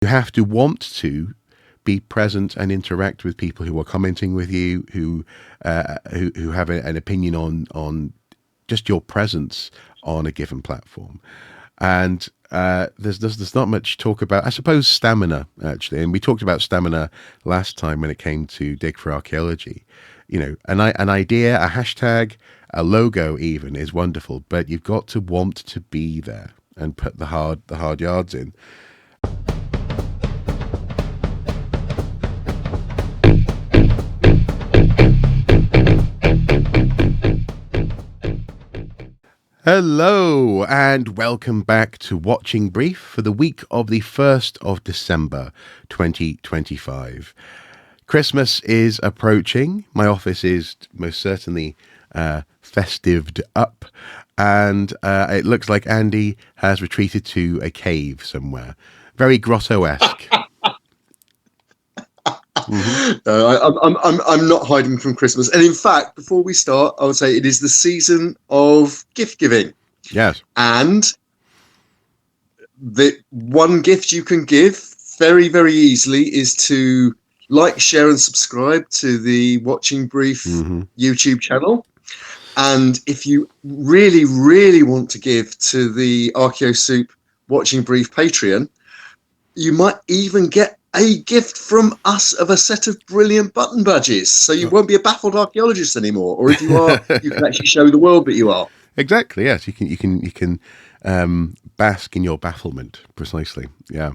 You have to want to be present and interact with people who are commenting with you, who have an opinion on just your presence on a given platform. And there's not much talk about, I suppose, stamina, actually. And we talked about stamina last time when it came to Dig for Archaeology. You know, an idea, a hashtag, a logo even is wonderful, but you've got to want to be there and put the hard yards in. Hello and welcome back to Watching Brief for the week of the 1st of December 2025. Christmas is approaching. My office is most certainly festived up, and it looks like Andy has retreated to a cave somewhere. Very grotto-esque. I'm not hiding from Christmas. And in fact, before we start, I would say it is the season of gift giving. Yes. And the one gift you can give very, very easily is to like, share and subscribe to the Watching Brief YouTube channel. And if you really, really want to give to the Archaeo Soup Watching Brief Patreon, you might even get a gift from us of a set of brilliant button badges. So you won't be a baffled archaeologist anymore. Or if you are, you can actually show the world that you are. Exactly. Yes, you can bask in your bafflement. Precisely. Yeah.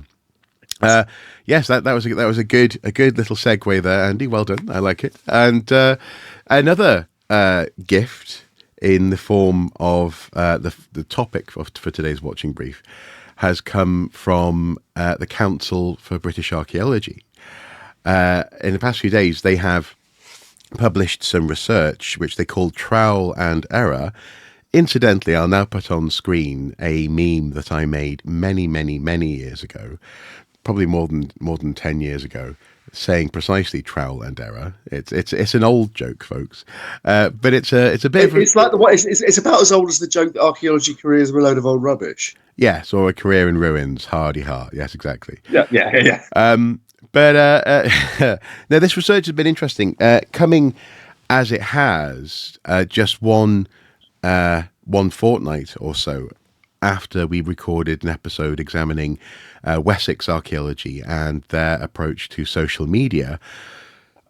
Yes, that was a good little segue there, Andy. Well done. I like it. And another gift in the form of the topic for today's Watching Brief has come from the Council for British Archaeology. In the past few days, they have published some research which they call Trowel and Error. Incidentally, I'll now put on screen a meme that I made many, many, many years ago, probably more than 10 years ago, saying precisely trowel and error. It's an old joke, folks, but it's a bit. It's like it's about as old as the joke that archaeology careers were a load of old rubbish. Yes, or a career in ruins, hardy heart. Yes, exactly. Yeah. But now this research has been interesting, coming as it has just one fortnight or so after we recorded an episode examining Wessex archaeology and their approach to social media,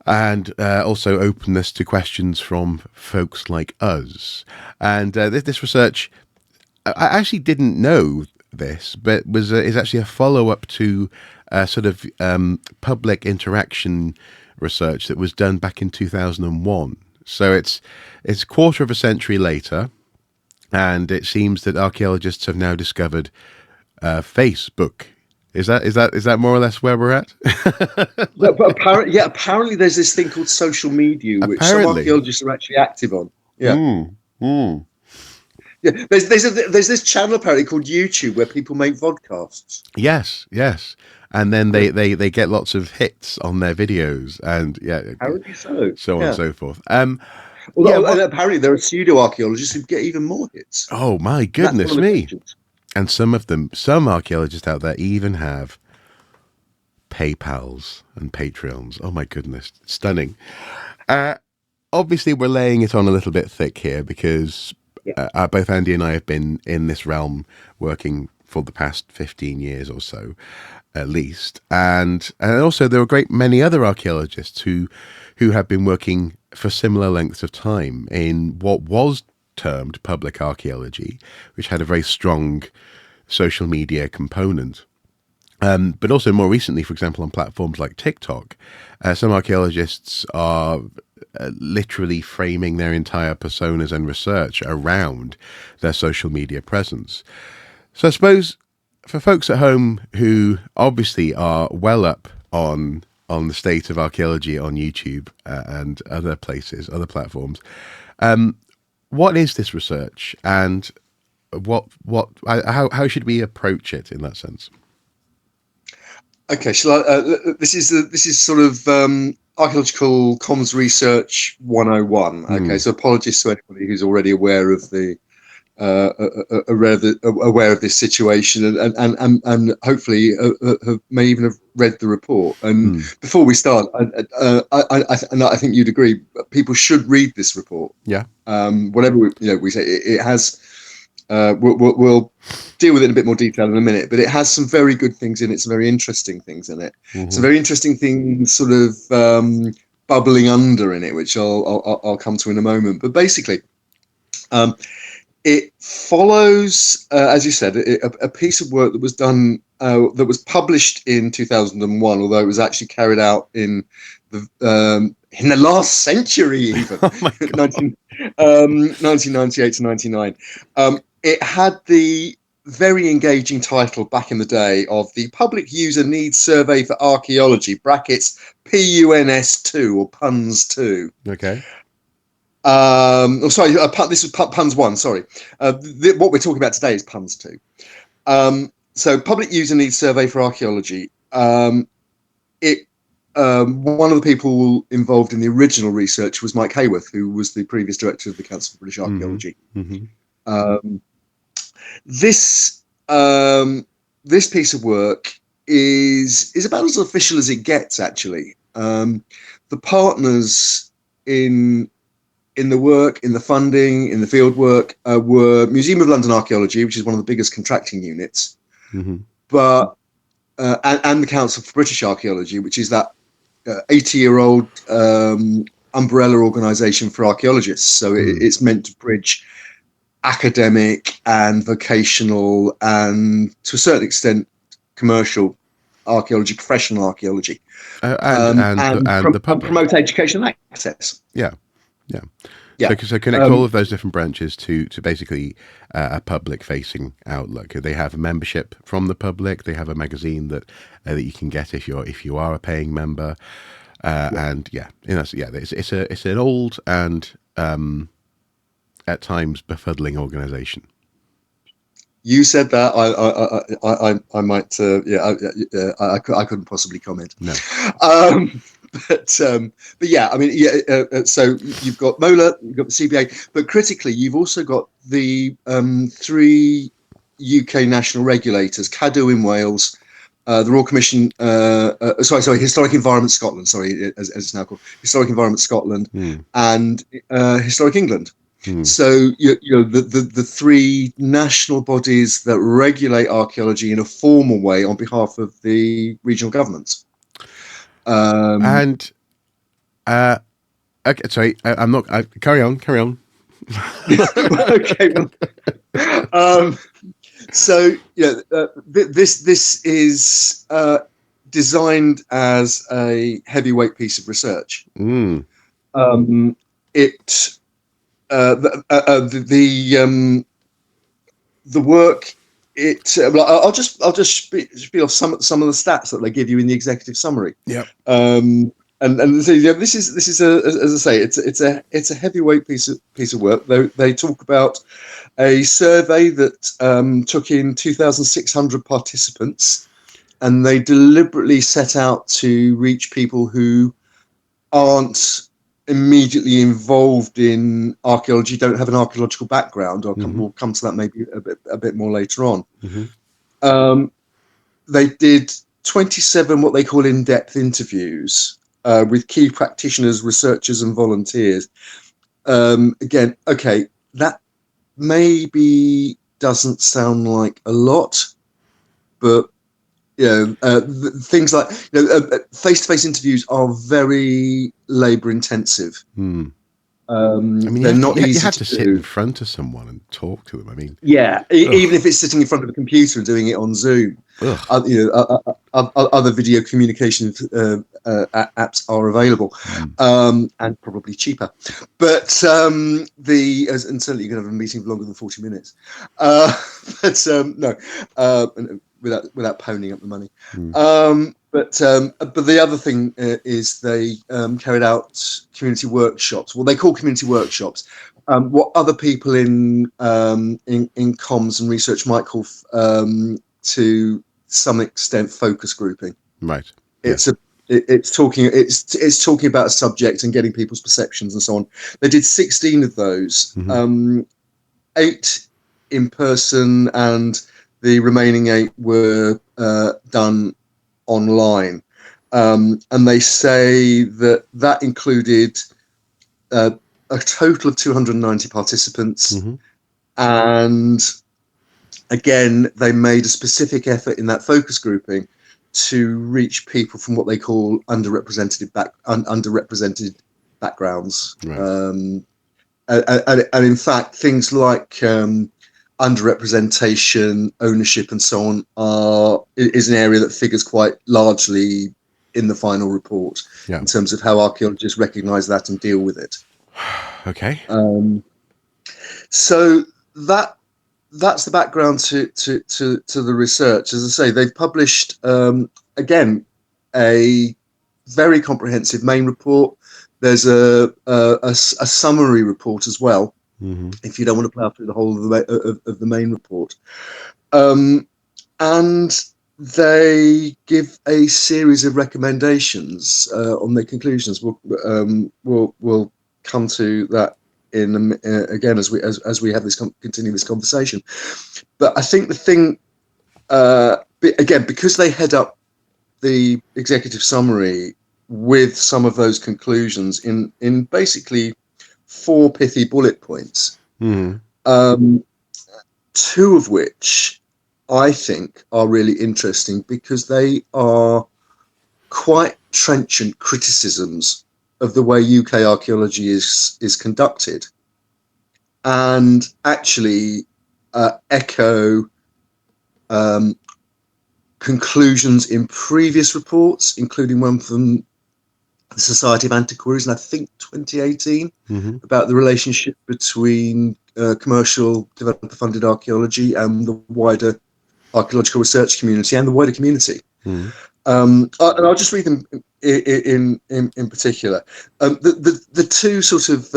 and also openness to questions from folks like us. And this research, I actually didn't know this, but is actually a follow-up to sort of public interaction research that was done back in 2001. So it's a quarter of a century later. And it seems that archaeologists have now discovered Facebook. Is that more or less where we're at? But apparently there's this thing called social media, which some archaeologists are actually active on. Yeah. Yeah. There's this channel apparently called YouTube where people make vodcasts. Yes. And then they get lots of hits on their videos, and apparently so on and so forth. And apparently there are pseudo archaeologists who get even more hits. Oh my goodness me! And some archaeologists out there even have PayPals and Patreons. Oh my goodness, stunning. Obviously, we're laying it on a little bit thick here because both Andy and I have been in this realm working for the past 15 years or so, at least. And also there are many other archaeologists who have been working for similar lengths of time in what was termed public archaeology, which had a very strong social media component. But also more recently, for example, on platforms like TikTok, some archaeologists are literally framing their entire personas and research around their social media presence. So I suppose for folks at home who obviously are well up on the state of archaeology on YouTube and other places, other platforms, what is this research, and how should we approach it in that sense? Okay, this is sort of archaeological comms research 101. Okay, so apologies to anybody who's already aware of the aware of this situation, and hopefully may even have read the report. And before we start, I think you'd agree, people should read this report. Yeah. Whatever we say, it has. We'll deal with it in a bit more detail in a minute, but it has some very good things in it, some very interesting things in it, some very interesting things sort of bubbling under in it, which I'll come to in a moment. But basically, it follows, as you said, a piece of work that was done, that was published in 2001, although it was actually carried out in the last century, even 1998 to 99. It had the very engaging title back in the day of the Public User Needs Survey for Archaeology (brackets PUNS2 or PUNS 2). Okay. Sorry, this was PUNS 1. Sorry, what we're talking about today is PUNS 2. So, Public User Needs Survey for Archaeology. One of the people involved in the original research was Mike Hayworth, who was the previous director of the Council for British Archaeology. This piece of work is about as official as it gets. Actually, the partners in the work, in the funding, in the field work, were Museum of London Archaeology, which is one of the biggest contracting units, but and the Council for British Archaeology, which is that 80-year-old umbrella organisation for archaeologists. So it's meant to bridge academic and vocational and, to a certain extent, commercial archaeology, professional archaeology, and the public. Promote education and access. Yeah. Yeah. So connect all of those different branches to basically a public-facing outlook. They have a membership from the public. They have a magazine that you can get if you are a paying member. And it's an old and at times befuddling organisation. You said that. I might. I couldn't possibly comment. No. But yeah, I mean, so you've got MOLA, you've got the CBA, but critically, you've also got the 3 UK national regulators: CADU in Wales, the Royal Commission, Historic Environment Scotland, as it's now called, Historic Environment Scotland, and Historic England. So the 3 national bodies that regulate archaeology in a formal way on behalf of the regional governments. Okay, sorry, I'm not. Carry on. Okay. So this is designed as a heavyweight piece of research. The work. I'll just spiel off some of the stats that they give you in the executive summary. Yeah. And so this is as I say, it's a heavyweight piece of work. They talk about a survey that took in 2,600 participants, and they deliberately set out to reach people who aren't immediately involved in archaeology, don't have an archaeological background. We'll come to that maybe a bit more later on. They did 27 what they call in-depth interviews with key practitioners, researchers, and volunteers. Again, okay, that maybe doesn't sound like a lot, but things like face-to-face interviews are very labor intensive. They're not easy. You have to sit in front of someone and talk to them. I mean, even if it's sitting in front of a computer and doing it on Zoom. Other video communication apps are available, and probably cheaper. But and certainly you can have a meeting for longer than 40 minutes. Without ponying up the money. But the other thing is they carried out community workshops. Well, they call community workshops what other people in comms and research might call to some extent focus grouping. Right. It's talking about a subject and getting people's perceptions and so on. They did 16 of those. 8 in person, and the remaining 8 were done online. And they say that included a total of 290 participants. Mm-hmm. And again, they made a specific effort in that focus grouping to reach people from what they call underrepresented backgrounds. Right. And in fact, things like underrepresentation, ownership, and so on is an area that figures quite largely in the final report Yeah. in terms of how archaeologists recognise that and deal with it. Okay. So that's the background to the research. As I say, they've published again a very comprehensive main report. There's a summary report as well, Mm-hmm. if you don't want to plough through the whole of the main report. And they give a series of recommendations on their conclusions. We'll come to that in again as we have this continue this conversation. But I think the thing again, because they head up the executive summary with some of those conclusions in basically 4 pithy bullet points, Mm-hmm. 2 of which I think are really interesting because they are quite trenchant criticisms of the way UK archaeology is conducted, and actually echo conclusions in previous reports, including one from the Society of Antiquaries in I think 2018 Mm-hmm. about the relationship between commercial developer-funded archaeology and the wider archaeological research community and the wider community. Mm-hmm. And I'll just read them in particular. The 2 sort of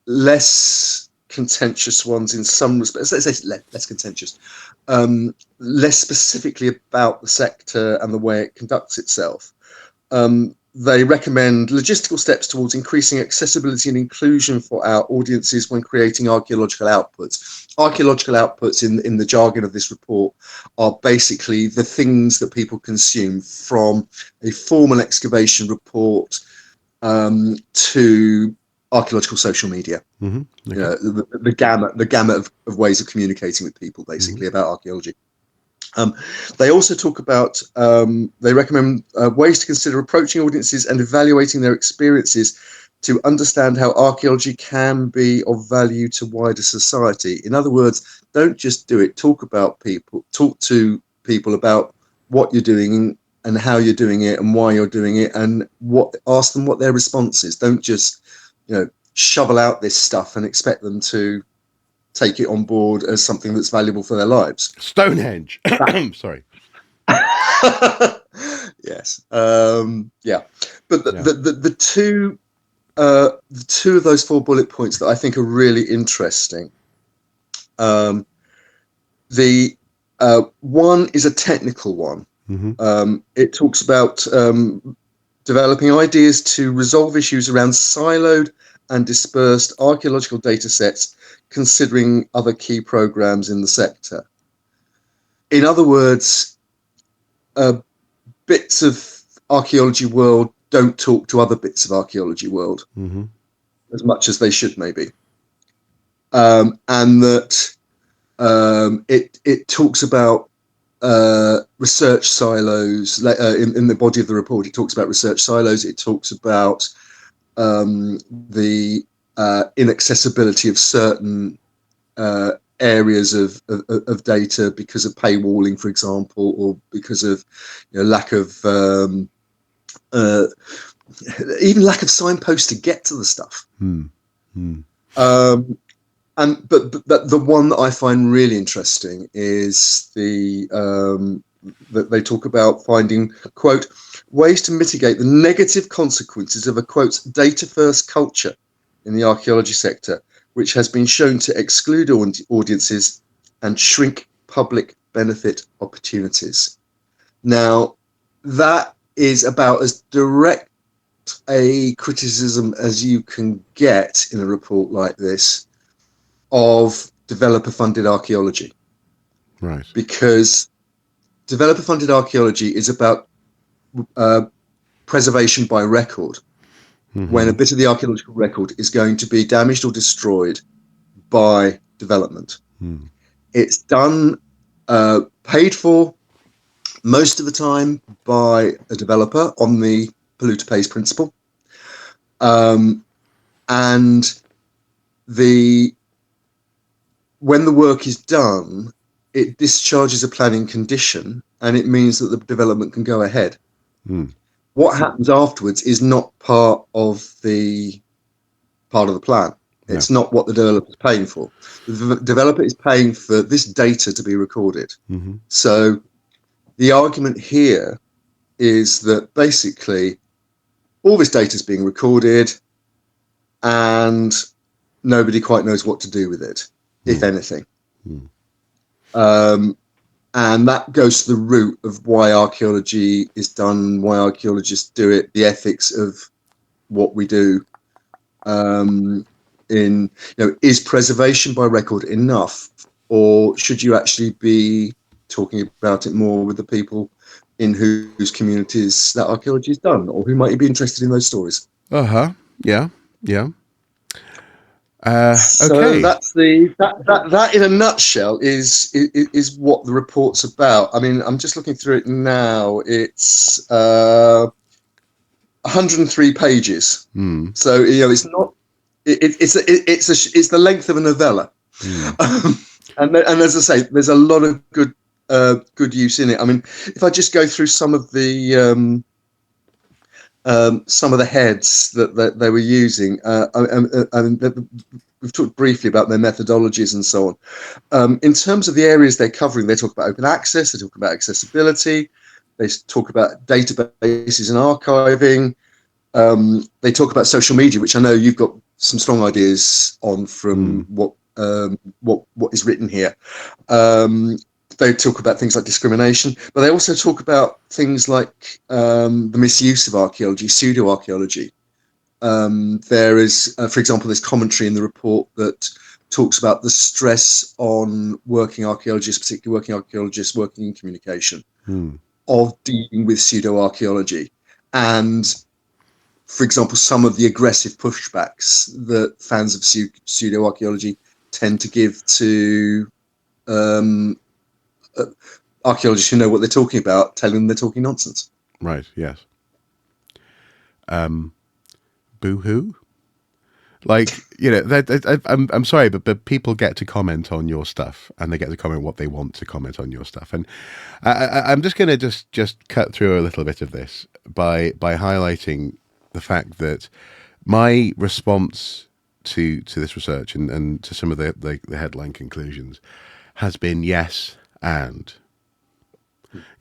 less contentious ones in some respects, let's say less contentious, less specifically about the sector and the way it conducts itself. They recommend logistical steps towards increasing accessibility and inclusion for our audiences when creating archaeological outputs. Archaeological outputs, in the jargon of this report, are basically the things that people consume, from a formal excavation report to archaeological social media. Mm-hmm. Okay. You know, the gamut of ways of communicating with people, basically, Mm-hmm. about archaeology. They also talk about, they recommend ways to consider approaching audiences and evaluating their experiences to understand how archaeology can be of value to wider society. In other words, don't just do it. Talk to people about what you're doing and how you're doing it and why you're doing it, and ask them what their response is. Don't just, shovel out this stuff and expect them to take it on board as something that's valuable for their lives. Stonehenge. Sorry. Yes. Yeah. But the two of those 4 bullet points that I think are really interesting. The one is a technical one. Mm-hmm. It talks about developing ideas to resolve issues around siloed and dispersed archaeological data sets, considering other key programs in the sector. In other words, bits of archaeology world don't talk to other bits of archaeology world Mm-hmm. as much as they should, maybe. And that it talks about research silos in the body of the report. It talks about research silos. It talks about the inaccessibility of certain areas of data because of paywalling, for example, or because of lack of even lack of signposts to get to the stuff. Mm-hmm. But the one that I find really interesting is that they talk about finding, quote, ways to mitigate the negative consequences of a, quote, data-first culture in the archaeology sector, which has been shown to exclude audiences and shrink public benefit opportunities. Now, that is about as direct a criticism as you can get in a report like this of developer-funded archaeology, Right. because developer-funded archaeology is about preservation by record, when a bit of the archaeological record is going to be damaged or destroyed by development. It's done, paid for most of the time by a developer on the polluter pays principle. And when the work is done, it discharges a planning condition, and it means that the development can go ahead. What happens afterwards is not part of the plan. It's not what the developer is paying for. The developer is paying for this data to be recorded. So the argument here is that basically all this data is being recorded and nobody quite knows what to do with it, if anything. And that goes to the root of why archaeology is done, why archaeologists do it, the ethics of what we do. Is preservation by record enough, or should you actually be talking about it more with the people in whose communities that archaeology is done, or who might be interested in those stories? Yeah. So Okay. that's that in a nutshell is what the report's about. I mean, I'm just looking through it now. It's 103 pages. So it's not. It's the length of a novella, and as I say, there's a lot of good use in it. I mean, if I just go through some of the heads that they were using, we've talked briefly about their methodologies and so on. In terms of the areas they're covering, they talk about open access, they talk about accessibility, they talk about databases and archiving. They talk about social media, which I know you've got some strong ideas on from what is written here. They talk about things like discrimination, but they also talk about things like the misuse of archaeology, pseudo-archaeology. There is, for example, there's commentary in the report that talks about the stress on working archaeologists, particularly working archaeologists working in communication, of dealing with pseudo-archaeology. And for example, some of the aggressive pushbacks that fans of pseudo-archaeology tend to give to archaeologists who know what they're talking about, telling them they're talking nonsense. Right, yes. Boo-hoo? Like, I'm sorry, but people get to comment on your stuff, and they get to comment what they want to comment on your stuff. And I'm just going to just cut through a little bit of this by highlighting the fact that my response to this research and to some of the headline conclusions has been yes and.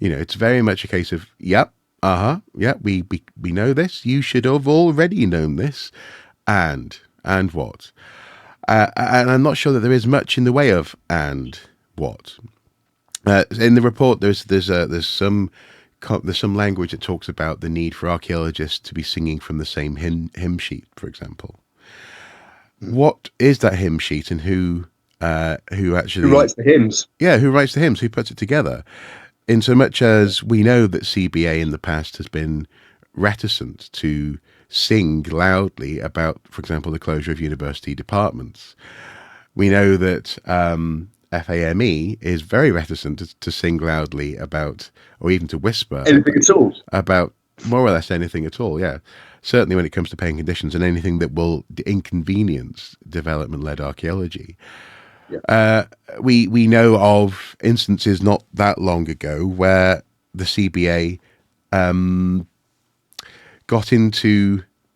It's very much a case of we know this. You should have already known this, and what? And I'm not sure that there is much in the way of and what. In the report, there's some language that talks about the need for archaeologists to be singing from the same hymn sheet, for example. What is that hymn sheet, and who actually writes the hymns? Yeah, who writes the hymns? Who puts it together? In so much as we know that CBA in the past has been reticent to sing loudly about, for example, the closure of university departments. We know that FAME is very reticent to sing loudly about, or even to whisper anything at all, about more or less anything at all. Yeah, certainly when it comes to paying conditions and anything that will inconvenience development-led archaeology. Yeah. We know of instances not that long ago where the CBA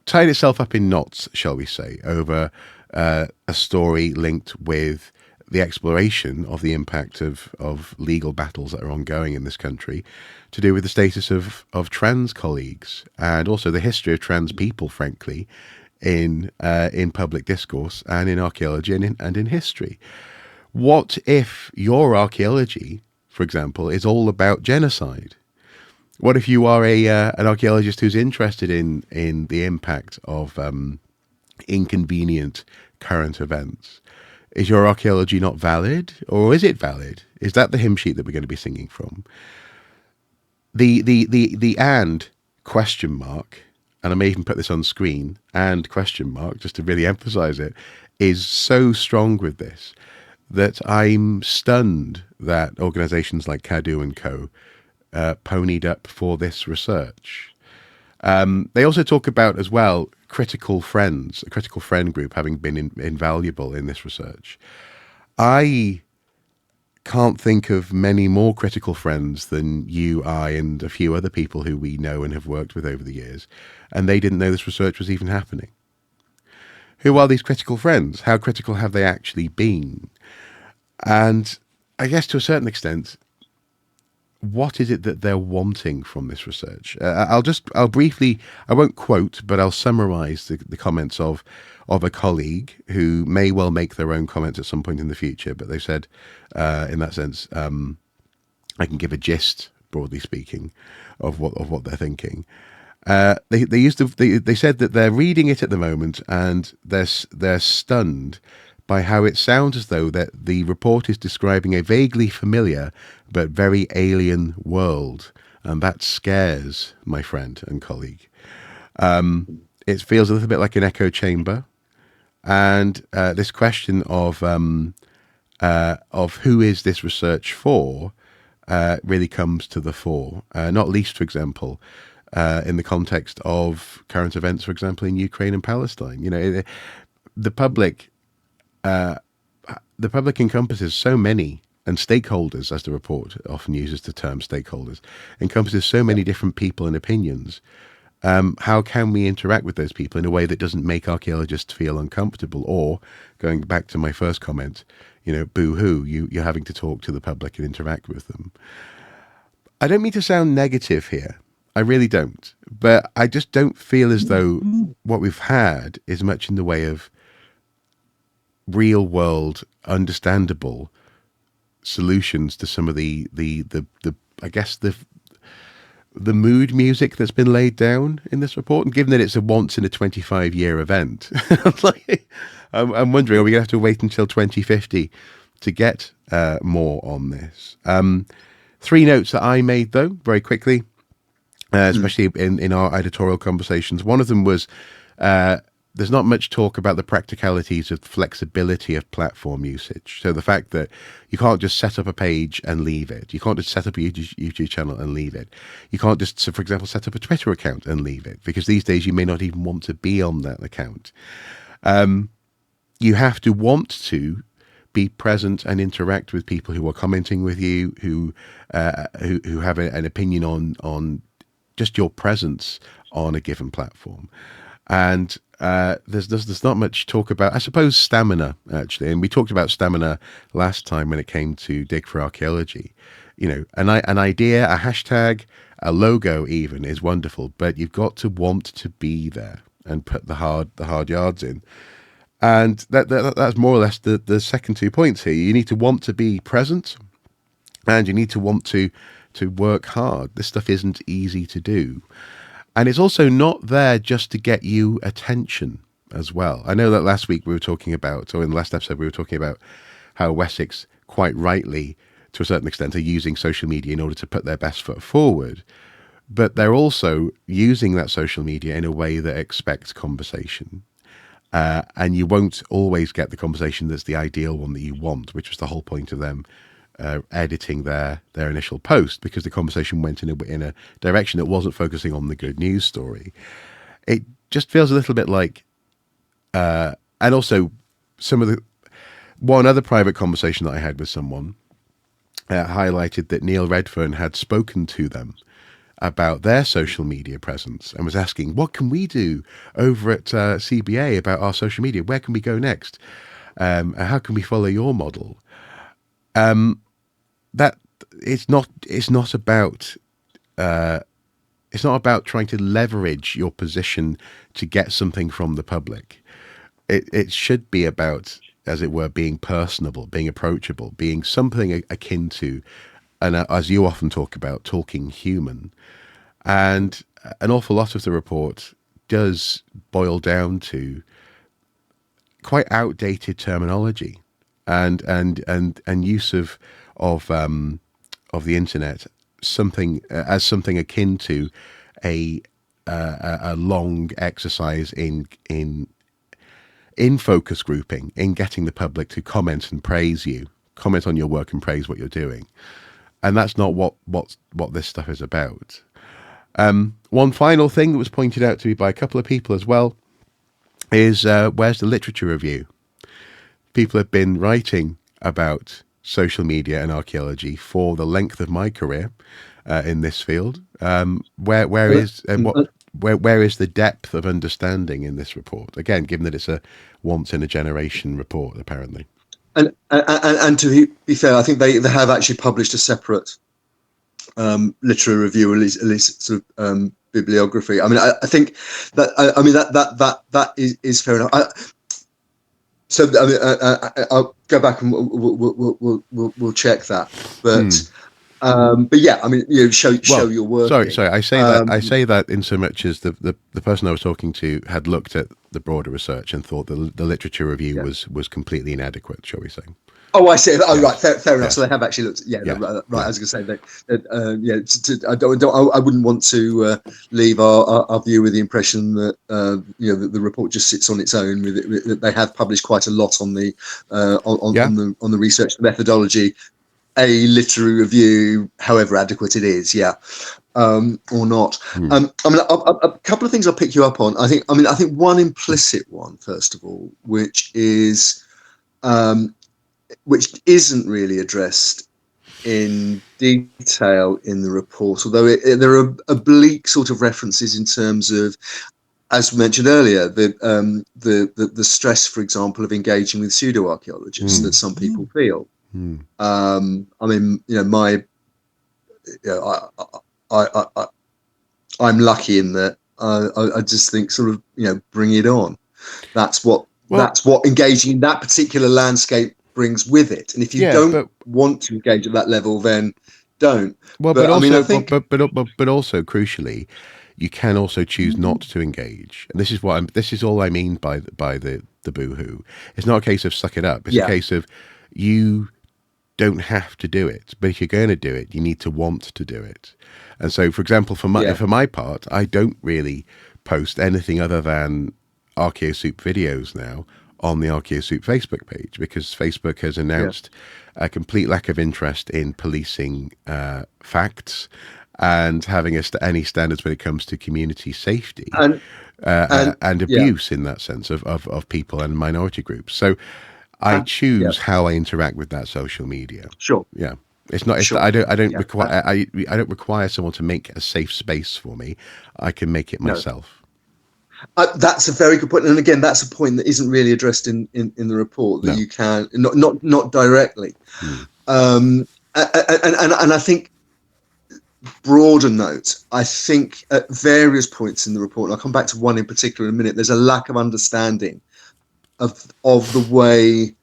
tied itself up in knots, shall we say, over a story linked with the exploration of the impact of legal battles that are ongoing in this country to do with the status of trans colleagues, and also the history of trans people, frankly, in public discourse and in archaeology and in history. What if your archaeology, for example, is all about genocide? What if you are an archaeologist who's interested in the impact of inconvenient current events? Is your archaeology not valid, or is it valid? Is that the hymn sheet that we're going to be singing from? The and question mark, and I may even put this on screen, and question mark, just to really emphasize it, is so strong with this that I'm stunned that organizations like Cadw and Co. Ponied up for this research. They also talk about as well critical friends, a critical friend group having been invaluable in this research. I can't think of many more critical friends than you, I, and a few other people who we know and have worked with over the years, and they didn't know this research was even happening. Who are these critical friends? How critical have they actually been? And I guess to a certain extent, what is it that they're wanting from this research? I'll briefly, I won't quote, but I'll summarize the comments of a colleague who may well make their own comments at some point in the future. But they said, in that sense, I can give a gist, broadly speaking, of what they're thinking. They said that they're reading it at the moment and they're stunned by how it sounds as though that the report is describing a vaguely familiar but very alien world, and that scares my friend and colleague. It feels a little bit like an echo chamber, and this question of who is this research for really comes to the fore. Not least, for example, in the context of current events, for example, in Ukraine and Palestine. You know, the public encompasses so many, and stakeholders, as the report often uses the term stakeholders, encompasses so many different people and opinions. How can we interact with those people in a way that doesn't make archaeologists feel uncomfortable? Or, going back to my first comment, you know, boo-hoo, you're having to talk to the public and interact with them. I don't mean to sound negative here. I really don't. But I just don't feel as though what we've had is much in the way of real world, understandable solutions to some of the I guess the mood music that's been laid down in this report. And given that it's a once in a 25-year event, I'm wondering, are we going to have to wait until 2050 to get more on this? 3 notes that I made, though, very quickly, especially in our editorial conversations. One of them was there's not much talk about the practicalities of flexibility of platform usage. So the fact that you can't just set up a page and leave it. You can't just set up a YouTube channel and leave it. You can't just, so for example, set up a Twitter account and leave it, because these days you may not even want to be on that account. You have to want to be present and interact with people who are commenting with you, who have an opinion on just your presence on a given platform. And there's not much talk about, I suppose, stamina, actually. And we talked about stamina last time when it came to Dig for Archaeology. You know, an idea, a hashtag, a logo even is wonderful, but you've got to want to be there and put the hard yards in. And that's more or less the second 2 points here. You need to want to be present, and you need to want to work hard. This stuff isn't easy to do. And it's also not there just to get you attention as well. I know that last week we were talking about, or in the last episode we were talking about, how Wessex, quite rightly, to a certain extent, are using social media in order to put their best foot forward. But they're also using that social media in a way that expects conversation. And you won't always get the conversation that's the ideal one that you want, which was the whole point of them editing their initial post, because the conversation went in a direction that wasn't focusing on the good news story. It just feels a little bit like, and also one other private conversation that I had with someone highlighted that Neil Redfern had spoken to them about their social media presence and was asking, what can we do over at CBA about our social media? Where can we go next? How can we follow your model? That it's not about trying to leverage your position to get something from the public. It should be about, as it were, being personable, being approachable, being something akin to, and as you often talk about, talking human. And an awful lot of the report does boil down to quite outdated terminology. and use of the internet as something akin to a long exercise in focus grouping, in getting the public to comment and praise you, comment on your work and praise what you're doing. And that's not what this stuff is about. One final thing that was pointed out to me by a couple of people as well is where's the literature review? People have been writing about social media and archaeology for the length of my career in this field. Where is the depth of understanding in this report? Again, given that it's a once in a generation report, apparently. And to be fair, I think they have actually published a separate literary review, at least sort of bibliography. I mean, I think that that is fair enough. So I mean, I'll go back and we'll check that. But yeah, I mean, show your work. Sorry. I say that in so much as the person I was talking to had looked at the broader research and thought the literature review was completely inadequate, shall we say? Oh, I see. Oh, right. Fair enough. So they have actually looked. Yeah. Right. I was going to say that. I wouldn't want to leave our view with the impression that the report just sits on its own. They have published quite a lot on the on the research methodology. A literary review, however adequate it is, or not. I mean, a couple of things I'll pick you up on. I think one implicit one, first of all, which isn't really addressed in detail in the report, although there are oblique sort of references in terms of, as mentioned earlier, the stress, for example, of engaging with pseudo-archaeologists that some people feel. I mean, I'm lucky in that I just think sort of, bring it on. That's what engaging in that particular landscape brings with it. And if you don't want to engage at that level, then don't. Well, but also, but also crucially, you can also choose not to engage. And this is all I mean by the boohoo. It's not a case of suck it up. It's a case of you don't have to do it, but if you're going to do it, you need to want to do it. And so, for example, for my part, I don't really post anything other than ArchaeoSoup videos now on the ArchaeoSoup Facebook page, because Facebook has announced a complete lack of interest in policing facts and having any standards when it comes to community safety and abuse in that sense of people and minority groups. So I choose how I interact with that social media. Sure. Yeah. It's not. Sure. I don't require. I don't require someone to make a safe space for me. I can make it myself. That's a very good point, and again, that's a point that isn't really addressed in the report. That you can not directly, and I think broader note. I think at various points in the report, and I'll come back to one in particular in a minute. There's a lack of understanding of the way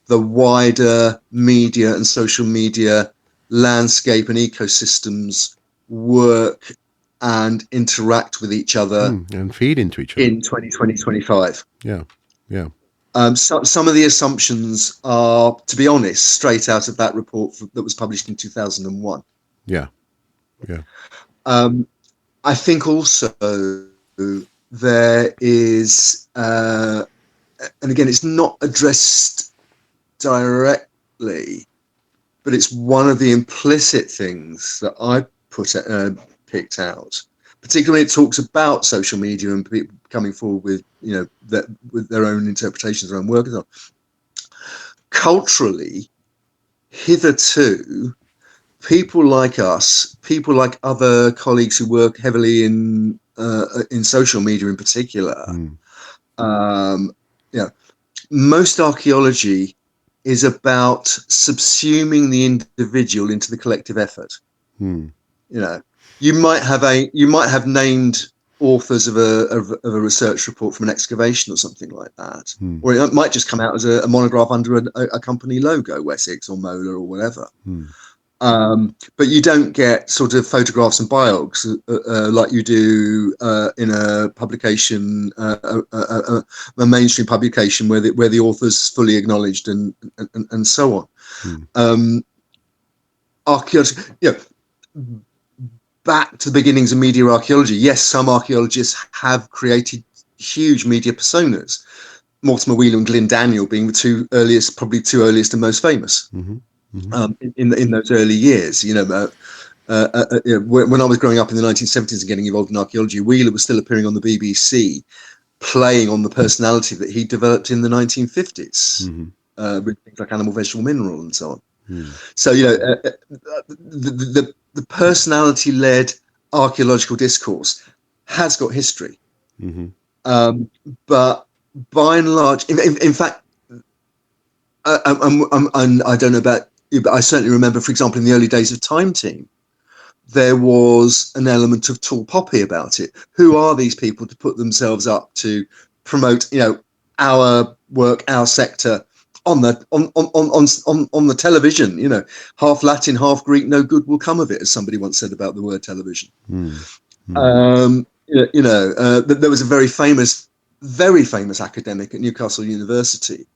the wider media and social media landscape and ecosystems work and interact with each other and feed into each other in 2020-25. Yeah. Some of the assumptions are, to be honest, straight out of that report that was published in 2001. Yeah. I think also there is, and again, it's not addressed directly, but it's one of the implicit things that I picked out, particularly when it talks about social media and people coming forward with with their own interpretations, their own work. Culturally, hitherto, people like us, people like other colleagues who work heavily in social media in particular, most archaeology is about subsuming the individual into the collective effort. You might have named authors of a research report from an excavation or something like that, or it might just come out as a monograph under a company logo, Wessex or Mola or whatever. But you don't get sort of photographs and biogs like you do in a publication, a mainstream publication where the author's fully acknowledged and so on. Archaeology, back to the beginnings of media archaeology. Yes, some archaeologists have created huge media personas. Mortimer Wheeler and Glyn Daniel being the probably two earliest and most famous. In those early years, when I was growing up in the 1970s and getting involved in archaeology, Wheeler was still appearing on the BBC, playing on the personality that he developed in the 1950s with things like Animal, Vegetable, Mineral, and so on. So the personality-led archaeological discourse has got history, but by and large, in fact, and I don't know about you, but I certainly remember, for example, in the early days of Time Team, there was an element of tall poppy about it. Who are these people to put themselves up to promote, our work, our sector on the television? Half Latin, half Greek, no good will come of it, as somebody once said about the word television. There was a very famous academic at Newcastle University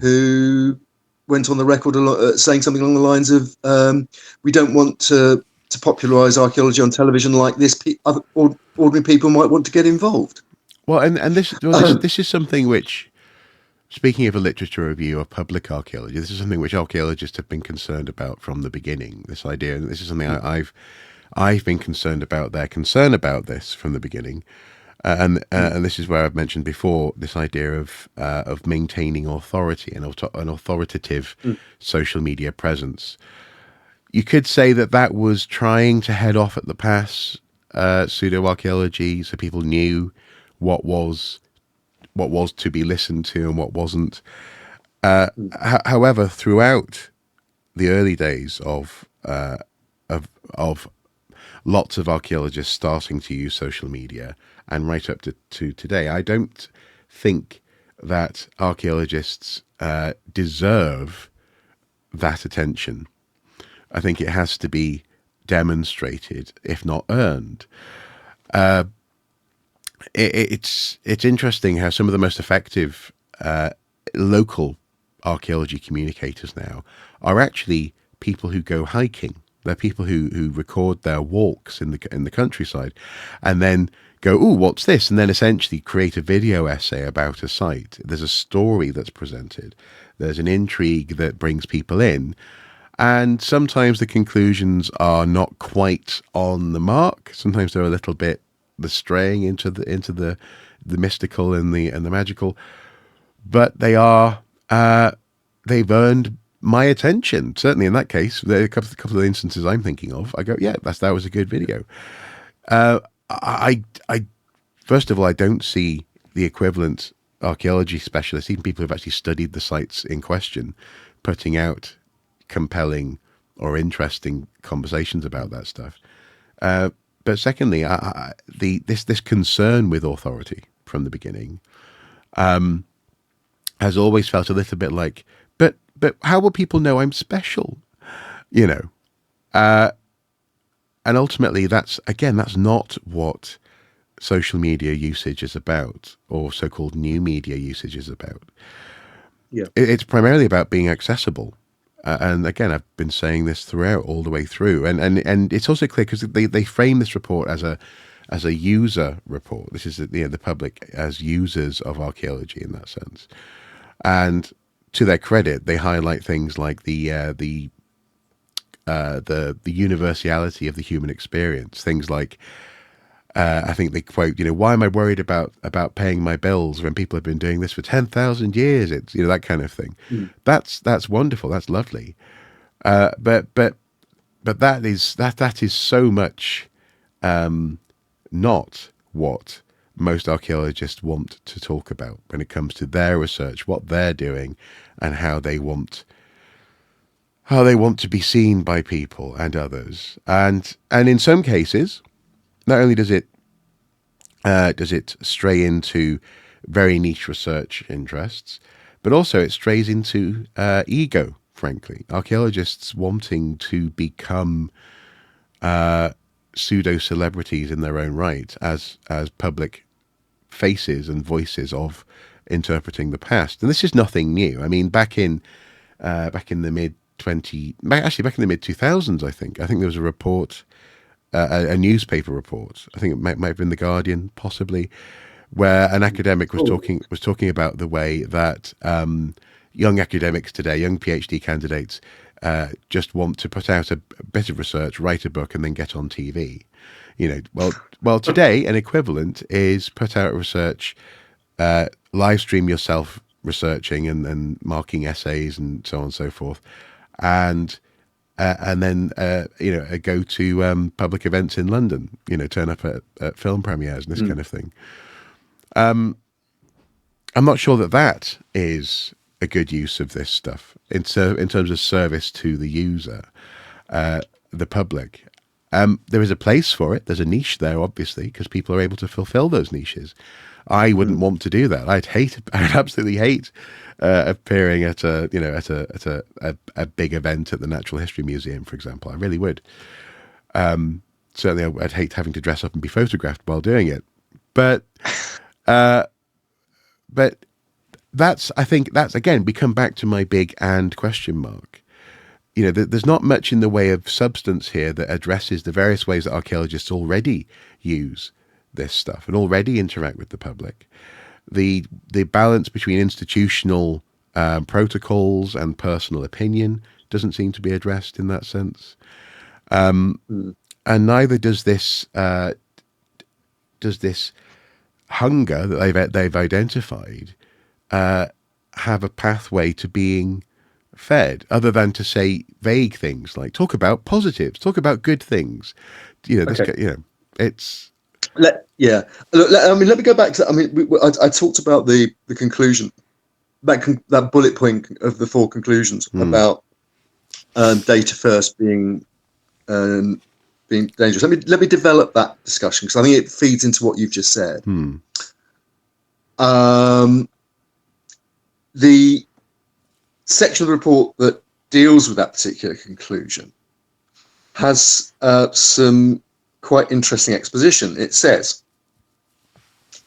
who went on the record saying something along the lines of, we don't want to popularize archaeology on television like this. Ordinary people might want to get involved. Well, and this is something which, speaking of a literature review of public archaeology, this is something which archaeologists have been concerned about from the beginning. This idea, and this is something I've been concerned about their concern about this from the beginning. And this is where I've mentioned before this idea of maintaining authority and an authoritative social media presence. You could say that was trying to head off at the pass pseudo-archaeology, so people knew what was to be listened to and what wasn't. However, throughout the early days of lots of archaeologists starting to use social media, and right up to today, I don't think that archaeologists deserve that attention. I think it has to be demonstrated, if not earned. It's interesting how some of the most effective local archaeology communicators now are actually people who go hiking. They're people who record their walks in the countryside, and then go, "Ooh, what's this?" and then essentially create a video essay about a site. There's a story that's presented. There's an intrigue that brings people in, and sometimes the conclusions are not quite on the mark. Sometimes they're a little bit straying into the mystical and the magical, but they are they've earned my attention. Certainly in that case, there are a couple of instances I'm thinking of. I go, yeah, that was a good video. I first of all, I don't see the equivalent archaeology specialists, even people who've actually studied the sites in question, putting out compelling or interesting conversations about that stuff. But secondly, this concern with authority from the beginning has always felt a little bit like, but how will people know I'm special? And ultimately, that's not what social media usage is about, or so-called new media usage is about. Yeah, It's primarily about being accessible. And again, I've been saying this throughout, all the way through, and it's also clear because they frame this report as a user report. This is the public as users of archaeology in that sense. And to their credit, they highlight things like the universality of the human experience. Things like, I think they quote, why am I worried about paying my bills when people have been doing this for 10,000 years? It's, that kind of thing. That's wonderful. That's lovely. But that is so much not what most archaeologists want to talk about when it comes to their research, what they're doing, and how they want to be seen by people and others. And in some cases, not only does it stray into very niche research interests, but also it strays into ego frankly. Archaeologists wanting to become pseudo celebrities in their own right as public faces and voices of interpreting the past. And this is nothing new. I mean, back in the back in the mid 2000s, I think there was a report, a newspaper report. I think it might have been the Guardian, possibly, where an academic was talking about the way that young academics today, young PhD candidates, just want to put out a bit of research, write a book, and then get on TV. Well, today an equivalent is put out research, live stream yourself researching and marking essays and so on and so forth, and then go to public events in London. Turn up at film premieres and this kind of thing. I'm not sure that is a good use of this stuff in terms of service to the user, the public. There is a place for it. There's a niche there, obviously, because people are able to fulfill those niches. I wouldn't want to do that. I'd absolutely hate appearing at a big event at the Natural History Museum, for example. I really would. Certainly, I'd hate having to dress up and be photographed while doing it. But I think that's again, we come back to my big and question mark. There's not much in the way of substance here that addresses the various ways that archaeologists already use this stuff and already interact with the public. The balance between institutional protocols and personal opinion doesn't seem to be addressed in that sense. And neither does this hunger that they've identified have a pathway to being fed, other than to say vague things like talk about positives, talk about good things. It's let me go back to. I mean, I talked about the conclusion, that bullet point of the 4 conclusions about data first being dangerous. Let me develop that discussion, because I think it feeds into what you've just said. The section of the report that deals with that particular conclusion has some quite interesting exposition. It says,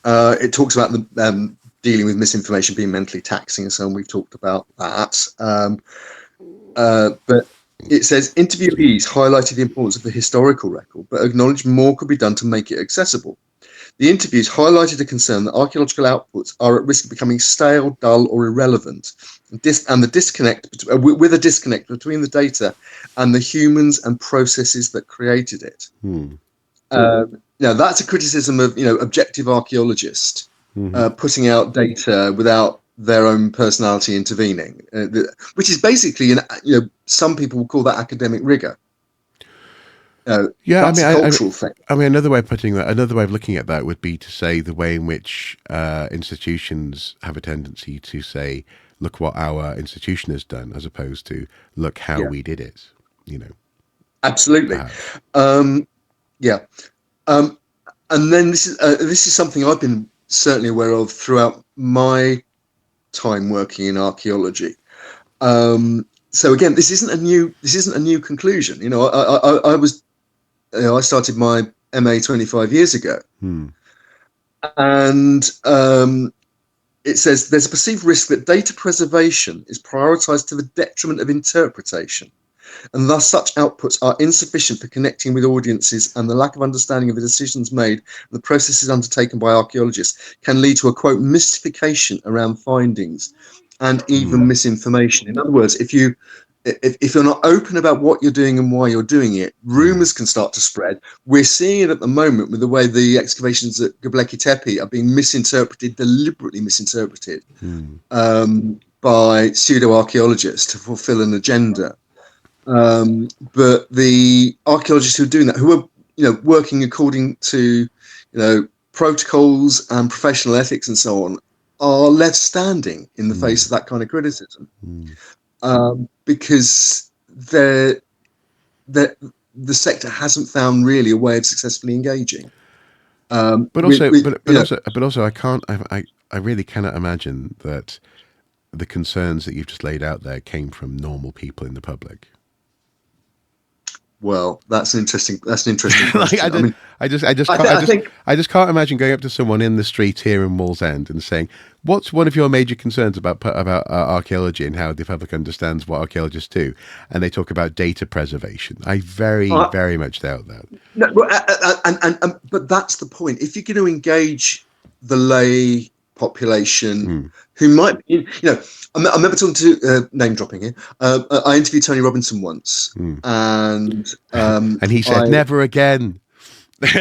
it talks about the dealing with misinformation being mentally taxing and so on. We've talked about that. But it says, interviewees highlighted the importance of the historical record, but acknowledged more could be done to make it accessible. The interviews highlighted a concern that archaeological outputs are at risk of becoming stale, dull, or irrelevant, and the disconnect with a disconnect between the data and the humans and processes that created it. Now, that's a criticism of objective archaeologists putting out data without their own personality intervening, which is basically some people will call that academic rigor. That's a cultural thing. I mean, another way of looking at that would be to say the way in which institutions have a tendency to say, look what our institution has done, as opposed to look how we did it. Absolutely. And then this is something I've been certainly aware of throughout my time working in archaeology. So again, this isn't a new conclusion. I started my MA 25 years ago, and it says there's a perceived risk that data preservation is prioritized to the detriment of interpretation, and thus such outputs are insufficient for connecting with audiences, and the lack of understanding of the decisions made and the processes undertaken by archaeologists can lead to a, quote, mystification around findings and even misinformation. In other words, if you're not open about what you're doing and why you're doing it, rumours can start to spread. We're seeing it at the moment with the way the excavations at Göbekli Tepe are being deliberately misinterpreted by pseudo-archaeologists to fulfil an agenda. But the archaeologists who are doing that, who are working according to protocols and professional ethics and so on, are left standing in the face of that kind of criticism. Because the sector hasn't found really a way of successfully engaging. But also, I really cannot imagine that the concerns that you've just laid out there came from normal people in the public? Well, that's an interesting Like, question. I mean, I just can't imagine going up to someone in the street here in Wallsend and saying, "What's one of your major concerns about archaeology and how the public understands what archaeologists do?" And they talk about data preservation. I very, uh, very much doubt that. no, but that's the point. If you're going to engage the lay population, Mm. who might, I remember talking to name dropping here. I interviewed Tony Robinson once, Mm. and And he said, "Never again." no,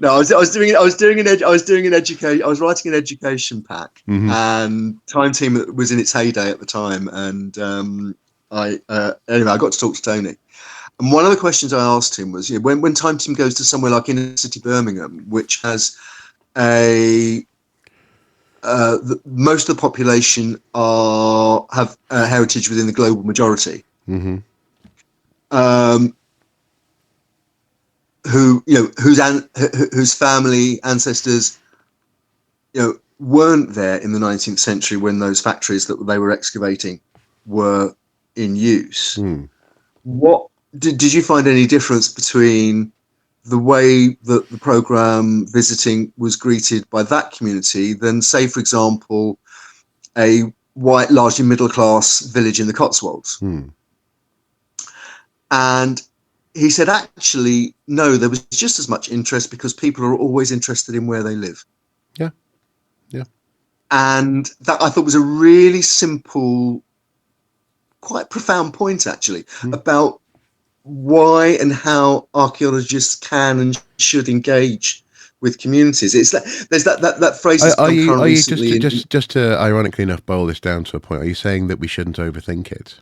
I was doing an education. I was writing an education pack, Mm-hmm. and Time Team was in its heyday at the time. And anyway, I got to talk to Tony. And one of the questions I asked him was, when Time Team goes to somewhere like inner city Birmingham, which has most of the population have heritage within the global majority. Mm-hmm. Whose family ancestors weren't there in the 19th century when those factories that they were excavating were in use. Mm. What did you find any difference between the way that the program visiting was greeted by that community than, say, for example, a white, largely middle class village in the Cotswolds? Mm. And he said, actually, no, there was just as much interest because people are always interested in where they live. Yeah. Yeah. And that, I thought, was a really simple, quite profound point, actually, about why and how archaeologists can and should engage with communities. It's there's that phrase that's come current recently. Just to ironically enough boil this down to a point, are you saying that we shouldn't overthink it?